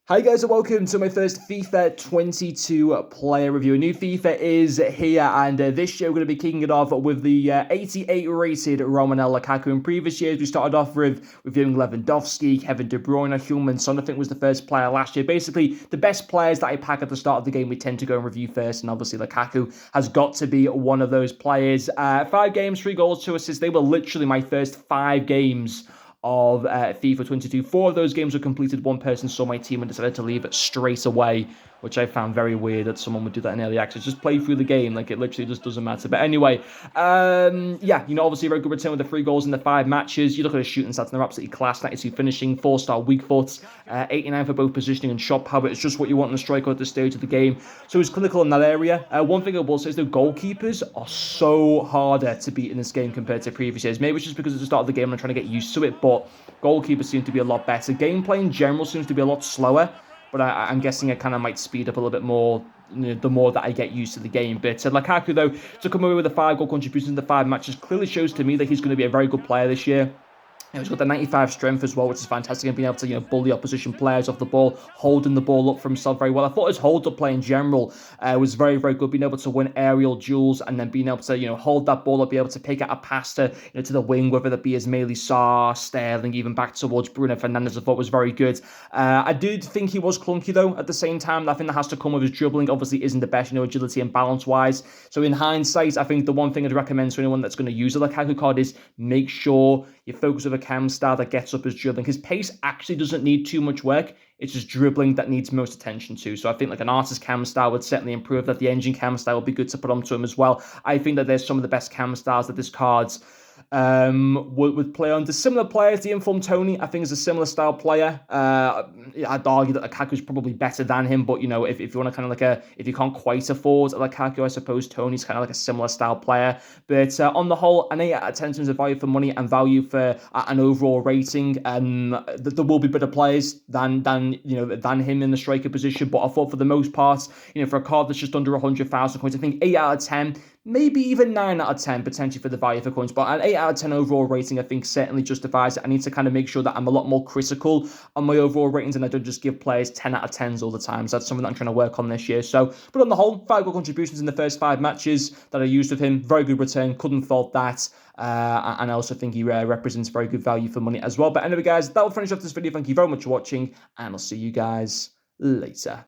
Hi guys and welcome to my first FIFA 22 player review. A new FIFA is here and this year we're going to be kicking it off with the 88 rated Romelu Lukaku. In previous years we started off with reviewing Lewandowski, Kevin De Bruyne, Heung-min Son I think was the first player last year. Basically the best players that I pack at the start of the game we tend to go and review first, and obviously Lukaku has got to be one of those players. 5 games, 3 goals, 2 assists. They were literally my first 5 games of FIFA 22. 4 of those games were completed. One person saw my team and decided to leave it straight away, which I found very weird that someone would do that in early access. Just play through the game, like it literally just doesn't matter. But anyway, yeah, obviously a very good return with the 3 goals in the 5 matches. You look at his shooting stats and they're absolutely class. 92 finishing, 4-star weak foot, 89 for both positioning and shot power. It's just what you want in a striker at this stage of the game. So he's clinical in that area. One thing I will say is the goalkeepers are so harder to beat in this game compared to previous years. Maybe it's just because it's the start of the game and I'm trying to get used to it, but goalkeepers seem to be a lot better. Gameplay in general seems to be a lot slower, but I'm guessing it kind of might speed up a little bit more the more that I get used to the game. But Lukaku, though, to come away with a 5-goal contribution in the 5 matches clearly shows to me that he's going to be a very good player this year. He's got the 95 strength as well, which is fantastic, and being able to bully opposition players off the ball, holding the ball up for himself very well. I thought his hold-up play in general was very, very good, being able to win aerial duels and then being able to hold that ball up, be able to pick out a pass to to the wing, whether that be Ismaili Sarr, Sterling, even back towards Bruno Fernandes. I thought was very good. I did think he was clunky though. At the same time, I think that has to come with his dribbling. Obviously, isn't the best, agility and balance wise. So in hindsight, I think the one thing I'd recommend to anyone that's going to use a Lukaku card is make sure you focus with a cam star that gets up his dribbling. His pace actually doesn't need too much work. It's just dribbling that needs most attention to. So I think like an artist cam star would certainly improve that. The engine cam star would be good to put onto him as well. I think that there's some of the best cam stars that this card's would play under. Similar players, the informed Tony, I think is a similar style player. I'd argue that Lukaku's probably better than him, but if you want to kind of if you can't quite afford Lukaku, I suppose Tony's kind of like a similar style player. But on the whole, an 8 out of 10 in terms of value for money and value for an overall rating. There will be better players than him in the striker position, but I thought for the most part, for a card that's just under 100,000 coins, I think 8 out of 10. Maybe even 9 out of 10 potentially for the value for coins, but an 8 out of 10 overall rating I think certainly justifies it. I need to kind of make sure that I'm a lot more critical on my overall ratings and I don't just give players 10 out of 10s all the time. So that's something that I'm trying to work on this year. So, but on the whole, 5 goal contributions in the first 5 matches that I used with him. Very good return, couldn't fault that. And I also think he represents very good value for money as well. But anyway, guys, that will finish off this video. Thank you very much for watching, and I'll see you guys later.